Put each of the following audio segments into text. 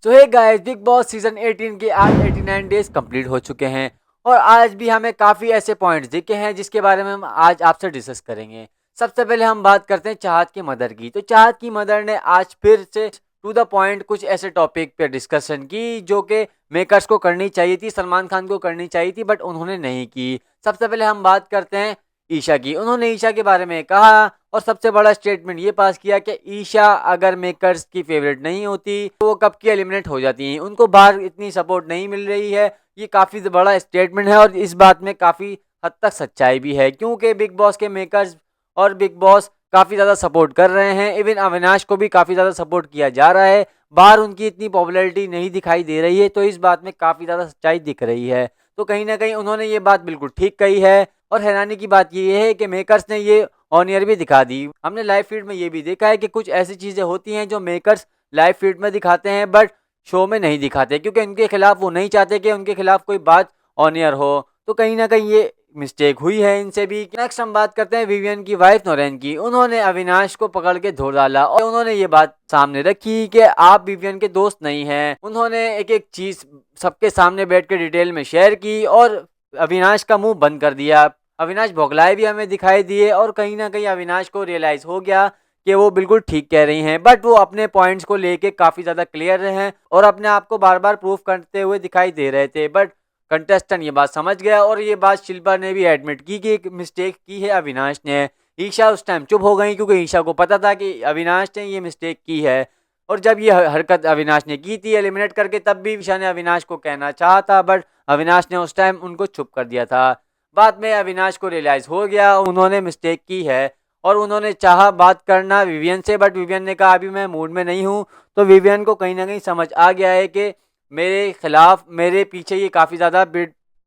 तो hey guys, Bigg Boss season 18 के आज 89 डेज कंप्लीट हो चुके हैं और आज भी हमें काफ़ी ऐसे पॉइंट्स दिखे हैं जिसके बारे में हम आज आपसे डिस्कस करेंगे। सबसे पहले हम बात करते हैं चाहत की मदर की। तो चाहत की मदर ने आज फिर से टू द पॉइंट कुछ ऐसे टॉपिक पे डिस्कशन की जो कि मेकर्स को करनी चाहिए थी, सलमान खान को करनी चाहिए थी, बट उन्होंने नहीं की। सबसे पहले हम बात करते हैं ईशा की। उन्होंने ईशा के बारे में कहा और सबसे बड़ा स्टेटमेंट ये पास किया कि ईशा अगर मेकर्स की फेवरेट नहीं होती तो वो कब की एलिमिनेट हो जाती हैं, उनको बाहर इतनी सपोर्ट नहीं मिल रही है। ये काफ़ी बड़ा स्टेटमेंट है और इस बात में काफ़ी हद तक सच्चाई भी है, क्योंकि बिग बॉस के मेकर्स और बिग बॉस काफ़ी ज़्यादा सपोर्ट कर रहे हैं। इवन अविनाश को भी काफ़ी ज़्यादा सपोर्ट किया जा रहा है। बाहर उनकी इतनी पॉपुलैरिटी नहीं दिखाई दे रही है, तो इस बात में काफ़ी ज़्यादा सच्चाई दिख रही है। तो कहीं ना कहीं उन्होंने ये बात बिल्कुल ठीक कही है। और हैरानी की बात ये है कि मेकर्स ने ये ऑन ईयर भी दिखा दी। हमने लाइव फीड में ये भी देखा है कि कुछ ऐसी चीज़ें होती हैं जो मेकर्स लाइव फीड में दिखाते हैं बट शो में नहीं दिखाते, क्योंकि उनके खिलाफ वो नहीं चाहते कि उनके खिलाफ कोई बात ऑन ईयर हो। तो कहीं ना कहीं ये मिस्टेक हुई है इनसे भी। नेक्स्ट हम बात करते हैं विवियन की वाइफ नोरेन की। उन्होंने अविनाश को पकड़ के धो डाला और उन्होंने ये बात सामने रखी कि आप विवियन के दोस्त नहीं हैं। उन्होंने एक एक चीज सबके सामने बैठ के डिटेल में शेयर की और अविनाश का मुंह बंद कर दिया। अविनाश भोगलाए भी हमें दिखाई दिए और कहीं ना कहीं अविनाश को रियलाइज हो गया कि वो बिल्कुल ठीक कह रही हैं, बट वो अपने पॉइंट्स को लेके काफी ज्यादा क्लियर हैं और अपने आप को बार बार प्रूफ करते हुए दिखाई दे रहे थे। बट कंटेस्टेंट ये बात समझ गया और ये बात शिल्पा ने भी एडमिट की कि एक मिस्टेक की है अविनाश ने। ईशा उस टाइम चुप हो गई क्योंकि ईशा को पता था कि अविनाश ने ये मिस्टेक की है। और जब ये हरकत अविनाश ने की थी एलिमिनेट करके, तब भी ईशा ने अविनाश को कहना चाहा था, बट अविनाश ने उस टाइम उनको चुप कर दिया था। बाद में अविनाश को रियलाइज हो गया उन्होंने मिस्टेक की है और उन्होंने चाहा बात करना विवियन से, बट विवियन ने कहा अभी मैं मूड में नहीं हूँ। तो विवियन को कहीं ना कहीं समझ आ गया है कि मेरे खिलाफ, मेरे पीछे ये काफ़ी ज़्यादा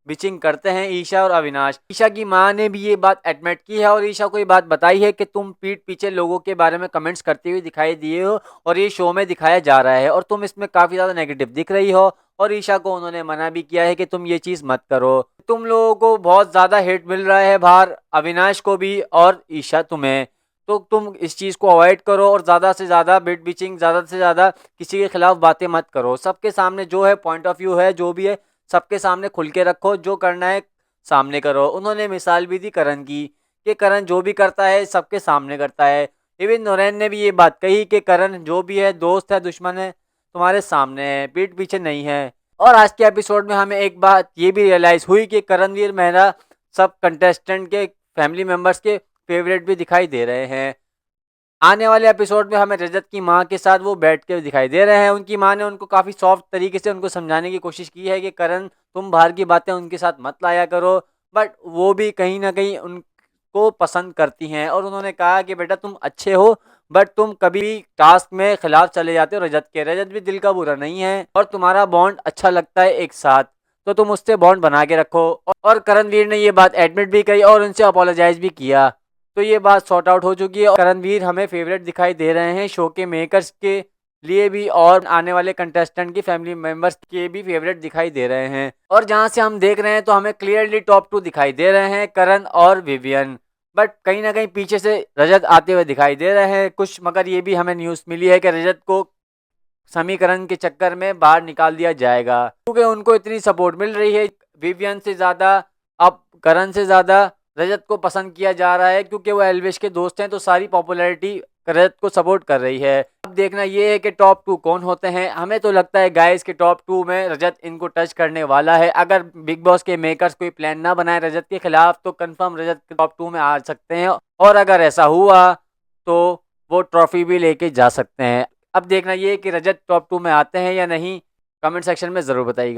बिचिंग करते हैं ईशा और अविनाश। ईशा की माँ ने भी ये बात एडमिट की है और ईशा को ये बात बताई है कि तुम पीठ पीछे लोगों के बारे में कमेंट्स करते हुए दिखाई दिए हो और ये शो में दिखाया जा रहा है और तुम इसमें काफ़ी ज़्यादा नेगेटिव दिख रही हो। और ईशा को उन्होंने मना भी किया है कि तुम ये चीज़ मत करो। तुम लोगों को बहुत ज़्यादा हेट मिल रहा है बाहर, अविनाश को भी और ईशा तुम्हें, तो तुम इस चीज़ को अवॉइड करो और ज़्यादा से ज़्यादा बिट बिचिंग, ज़्यादा से ज़्यादा किसी के खिलाफ बातें मत करो। सबके सामने जो है पॉइंट ऑफ व्यू है, जो भी है सबके सामने खुल के रखो, जो करना है सामने करो। उन्होंने मिसाल भी दी करण की कि करण जो भी करता है सबके सामने करता है। इवन नोरेन ने भी ये बात कही कि करण जो भी है दोस्त है, दुश्मन है, तुम्हारे सामने है, पीठ पीछे नहीं है। और आज के एपिसोड में हमें एक बात ये भी रियलाइज़ हुई कि करणवीर मेहरा सब कंटेस्टेंट के फैमिली मेंबर्स के फेवरेट भी दिखाई दे रहे हैं। आने वाले एपिसोड में हमें रजत की माँ के साथ वो बैठ के दिखाई दे रहे हैं। उनकी माँ ने उनको काफ़ी सॉफ्ट तरीके से उनको समझाने की कोशिश की है कि करण तुम बाहर की बातें उनके साथ मत लाया करो, बट वो भी कहीं ना कहीं उनको पसंद करती हैं और उन्होंने कहा कि बेटा तुम अच्छे हो बट तुम कभी भी टास्क में खिलाफ चले जाते हो रजत के। रजत भी दिल का बुरा नहीं है और तुम्हारा बॉन्ड अच्छा लगता है एक साथ, तो तुम उससे बॉन्ड बना के रखो। और करणवीर ने ये बात एडमिट भी करी और उनसे अपोलोजाइज भी किया। तो ये बात सॉर्ट आउट हो चुकी है और करणवीर हमें फेवरेट दिखाई दे रहे हैं शो के मेकर्स के लिए भी और आने वाले कंटेस्टेंट की फैमिली मेंबर्स के भी फेवरेट दिखाई दे रहे हैं। और जहां से हम देख रहे हैं तो हमें क्लियरली टॉप 2 दिखाई दे रहे हैं, करण और विवियन, बट कहीं ना कहीं पीछे से रजत आते हुए दिखाई दे रहे हैं कुछ। मगर ये भी हमें न्यूज़ मिली है कि रजत को समीकरण के चक्कर में बाहर निकाल दिया जाएगा, क्योंकि उनको इतनी सपोर्ट मिल रही है विवियन से ज़्यादा, अब करण से ज़्यादा रजत को पसंद किया जा रहा है क्योंकि वो एल्विश के दोस्त हैं, तो सारी पॉपुलैरिटी रजत को सपोर्ट कर रही है। अब देखना ये है कि टॉप 2 कौन होते हैं। हमें तो लगता है गाइस के टॉप 2 में रजत इनको टच करने वाला है। अगर बिग बॉस के मेकर्स कोई प्लान ना बनाए रजत के खिलाफ तो कंफर्म रजत टॉप 2 में आ सकते हैं और अगर ऐसा हुआ तो वो ट्रॉफी भी लेके जा सकते हैं। अब देखना ये है कि रजत टॉप 2 में आते हैं या नहीं, कमेंट सेक्शन में ज़रूर बताइएगा।